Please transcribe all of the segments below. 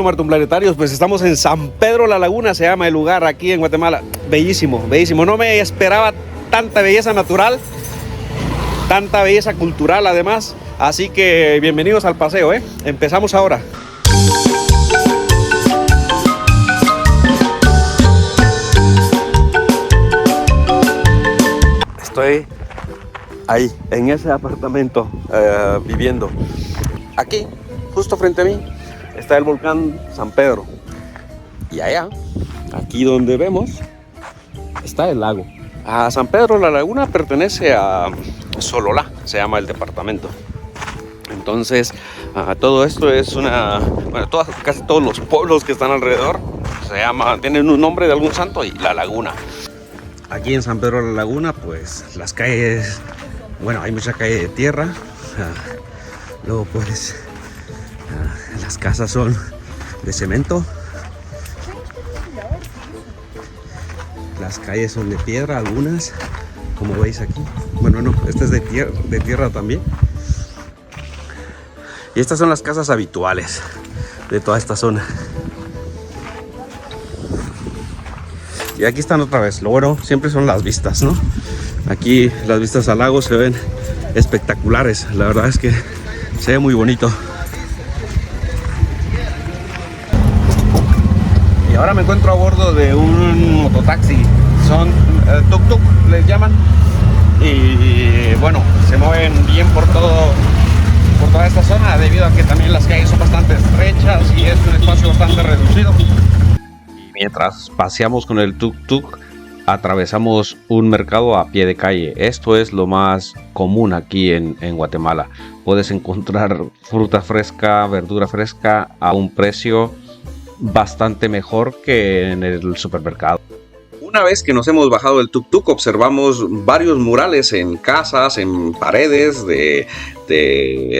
Bueno, martonplanetarios, pues estamos en San Pedro La Laguna, se llama el lugar aquí en Guatemala. Bellísimo, bellísimo. No me esperaba tanta belleza natural, tanta belleza cultural además. Así que bienvenidos al paseo, ¿eh? Empezamos ahora. Estoy ahí, en ese apartamento, viviendo. Aquí, justo frente a mí, está el volcán San Pedro. Y allá, aquí donde vemos, está el lago. A San Pedro La Laguna pertenece a Sololá, se llama el departamento. Entonces, todo esto es casi todos los pueblos que están alrededor tienen un nombre de algún santo y La Laguna. Aquí en San Pedro La Laguna, pues las calles, bueno, hay mucha calle de tierra. Luego pues las casas son de cemento. Las calles son de piedra, algunas, como veis aquí. Bueno, no, esta es de tierra también. Y estas son las casas habituales de toda esta zona. Y aquí están otra vez. Lo bueno siempre son las vistas, ¿no? Aquí las vistas al lago se ven espectaculares. La verdad es que se ve muy bonito. Y ahora me encuentro a bordo de un mototaxi. Son tuk-tuk, les llaman. Y bueno, se mueven bien por toda esta zona, debido a que también las calles son bastante estrechas y es un espacio bastante reducido. Mientras paseamos con el tuk-tuk, atravesamos un mercado a pie de calle. Esto es lo más común aquí en Guatemala. Puedes encontrar fruta fresca, verdura fresca a un precio bastante mejor que en el supermercado. Una vez que nos hemos bajado del tuk-tuk, observamos varios murales en casas, en paredes de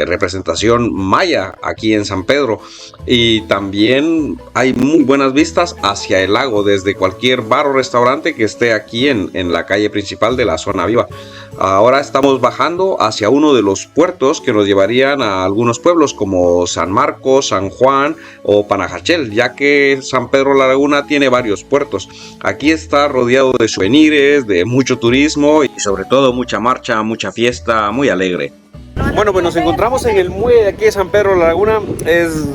representación maya aquí en San Pedro. Y también hay muy buenas vistas hacia el lago desde cualquier bar o restaurante que esté aquí en la calle principal de la zona viva. Ahora estamos bajando hacia uno de los puertos que nos llevarían a algunos pueblos como San Marcos, San Juan o Panajachel, ya que San Pedro La Laguna tiene varios puertos. Aquí está rodeado de souvenirs, de mucho turismo y sobre todo mucha marcha, mucha fiesta, muy alegre. Bueno, pues nos encontramos en el muelle de aquí de San Pedro La Laguna. Es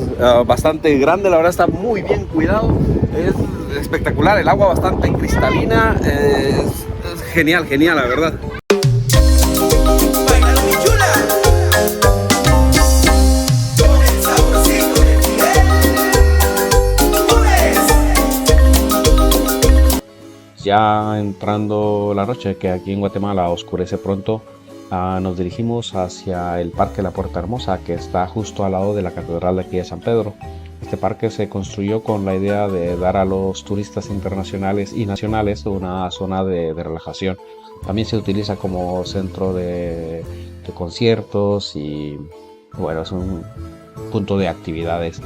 bastante grande, la verdad está muy bien cuidado. Es espectacular, el agua bastante cristalina. Es genial, la verdad. Ya entrando la noche, que aquí en Guatemala oscurece pronto, nos dirigimos hacia el Parque La Puerta Hermosa, que está justo al lado de la Catedral de aquí de San Pedro. Este parque se construyó con la idea de dar a los turistas internacionales y nacionales una zona de relajación. También se utiliza como centro de conciertos y bueno, es un punto de actividades.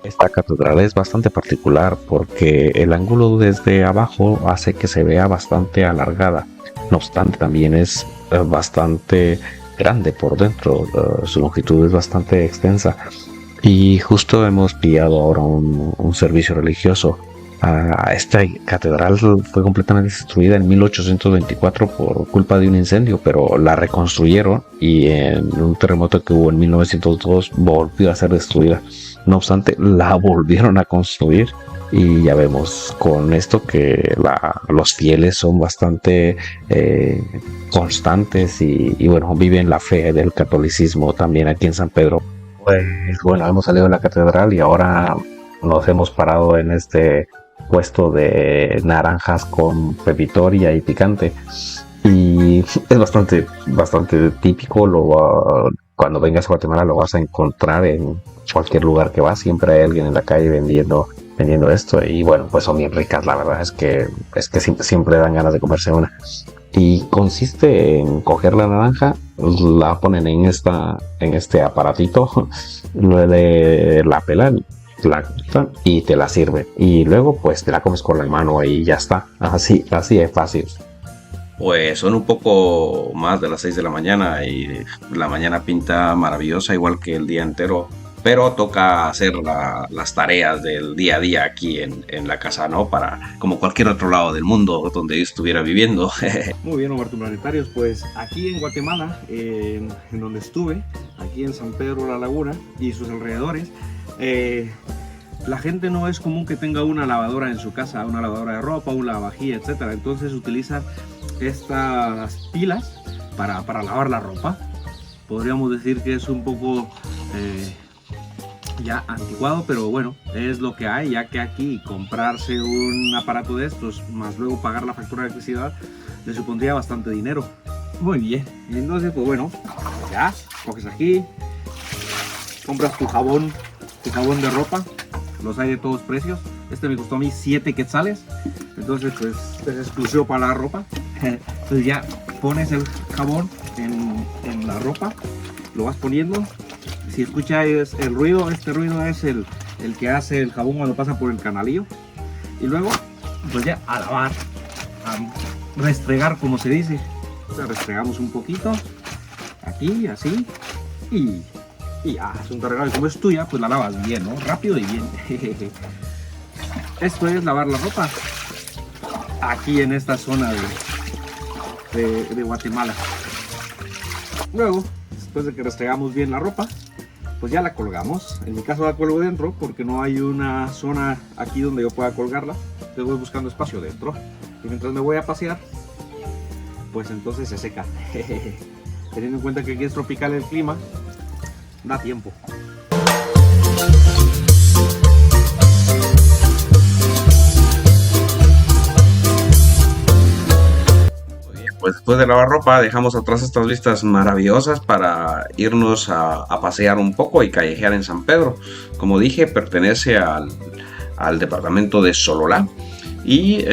Esta catedral es bastante particular porque el ángulo desde abajo hace que se vea bastante alargada. No obstante, también es bastante grande por dentro. Su longitud es bastante extensa. Y justo hemos pillado ahora un servicio religioso. Esta catedral fue completamente destruida en 1824 por culpa de un incendio, pero la reconstruyeron y en un terremoto que hubo en 1902 volvió a ser destruida. No obstante, la volvieron a construir y ya vemos con esto que los fieles son bastante constantes y bueno, viven la fe del catolicismo también aquí en San Pedro. Pues bueno, hemos salido de la catedral y ahora nos hemos parado en este puesto de naranjas con pepitoria y picante. Y es bastante típico. Cuando vengas a Guatemala lo vas a encontrar en cualquier lugar que vas. Siempre hay alguien en la calle vendiendo esto. Y bueno, pues son bien ricas. La verdad es que siempre dan ganas de comerse una. Y consiste en coger la naranja, la ponen en este aparatito, luego la pelan, la cortan y te la sirven. Y luego pues te la comes con la mano y ya está. Así es fácil. Pues son un poco más de las 6 de la mañana y la mañana pinta maravillosa, igual que el día entero. pero toca hacer las tareas del día a día aquí en la casa, ¿no? Para, como cualquier otro lado del mundo donde yo estuviera viviendo. Muy bien, Huerto Planetarios, pues aquí en Guatemala, en donde estuve, aquí en San Pedro La Laguna y sus alrededores, la gente no es común que tenga una lavadora en su casa, una lavadora de ropa, un lavavajilla, etcétera. Entonces utilizan estas pilas para lavar la ropa. Podríamos decir que es un poco ya anticuado, pero bueno, es lo que hay, ya que aquí comprarse un aparato de estos, más luego pagar la factura de electricidad, le supondría bastante dinero. Muy bien, entonces pues bueno, ya, coges aquí, compras tu jabón de ropa, los hay de todos precios. Este me costó a mí 7 quetzales, entonces pues es exclusivo para la ropa. Entonces ya pones el jabón en la ropa, lo vas poniendo. Si escucháis el ruido, este ruido es el que hace el jabón cuando pasa por el canalillo. Y luego pues ya a lavar, a restregar, como se dice. O sea, restregamos un poquito aquí, así, y ya, es un regalo. Y como es tuya, pues la lavas bien, ¿no? Rápido y bien. Esto es lavar la ropa aquí en esta zona de Guatemala. Luego, después de que restregamos bien la ropa, pues ya la colgamos. En mi caso la cuelgo dentro porque no hay una zona aquí donde yo pueda colgarla. Entonces voy buscando espacio dentro. Y mientras me voy a pasear, pues entonces se seca. Teniendo en cuenta que aquí es tropical el clima, da tiempo. Pues después de lavar ropa dejamos atrás estas vistas maravillosas para irnos a pasear un poco y callejear en San Pedro. Como dije, pertenece al departamento de Sololá y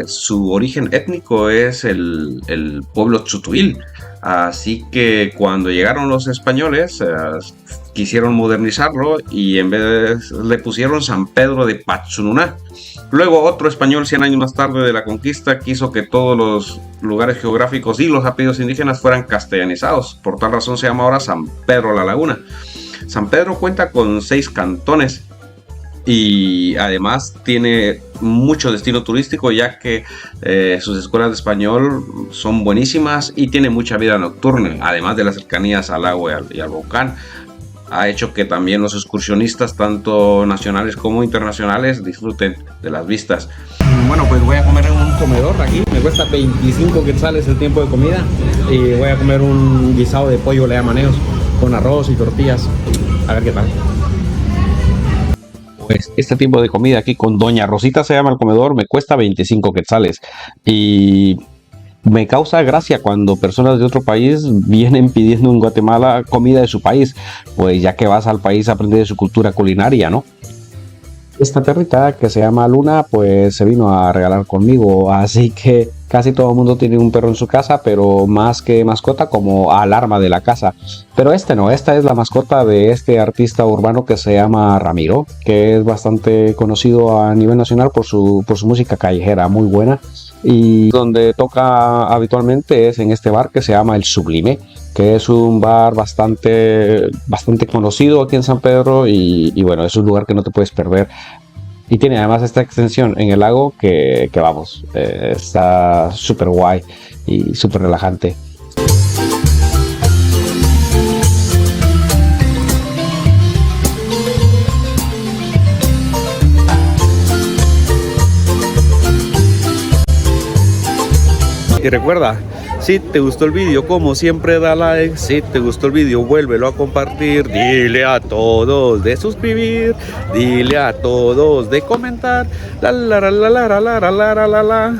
su origen étnico es el pueblo Tzutuil. Así que cuando llegaron los españoles quisieron modernizarlo y en vez le pusieron San Pedro de Patsununá. Luego otro español 100 años más tarde de la conquista quiso que todos los lugares geográficos y los apellidos indígenas fueran castellanizados. Por tal razón se llama ahora San Pedro La Laguna. San Pedro cuenta con 6 cantones y además tiene mucho destino turístico, ya que sus escuelas de español son buenísimas y tiene mucha vida nocturna, además de las cercanías al agua y al volcán. Ha hecho que también los excursionistas, tanto nacionales como internacionales, disfruten de las vistas. Bueno, pues voy a comer en un comedor aquí. Me cuesta 25 quetzales el tiempo de comida. Y voy a comer un guisado de pollo, le llaman ellos, con arroz y tortillas. A ver qué tal. Pues este tipo de comida aquí con Doña Rosita se llama el comedor, me cuesta 25 quetzales. Y me causa gracia cuando personas de otro país vienen pidiendo en Guatemala comida de su país, pues ya que vas al país a aprender de su cultura culinaria, ¿no? Esta perrita que se llama Luna, pues se vino a regalar conmigo, así que casi todo el mundo tiene un perro en su casa, pero más que mascota como alarma de la casa. Pero este no, esta es la mascota de este artista urbano que se llama Ramiro, que es bastante conocido a nivel nacional por su música callejera, muy buena. Y donde toca habitualmente es en este bar que se llama El Sublime, que es un bar bastante conocido aquí en San Pedro y bueno, es un lugar que no te puedes perder. Y tiene además esta extensión en el lago que vamos, está súper guay y súper relajante. Y recuerda, si te gustó el vídeo, como siempre da like. Si te gustó el vídeo, vuélvelo a compartir. Dile a todos de suscribir. Dile a todos de comentar. La la la la la la la la la la.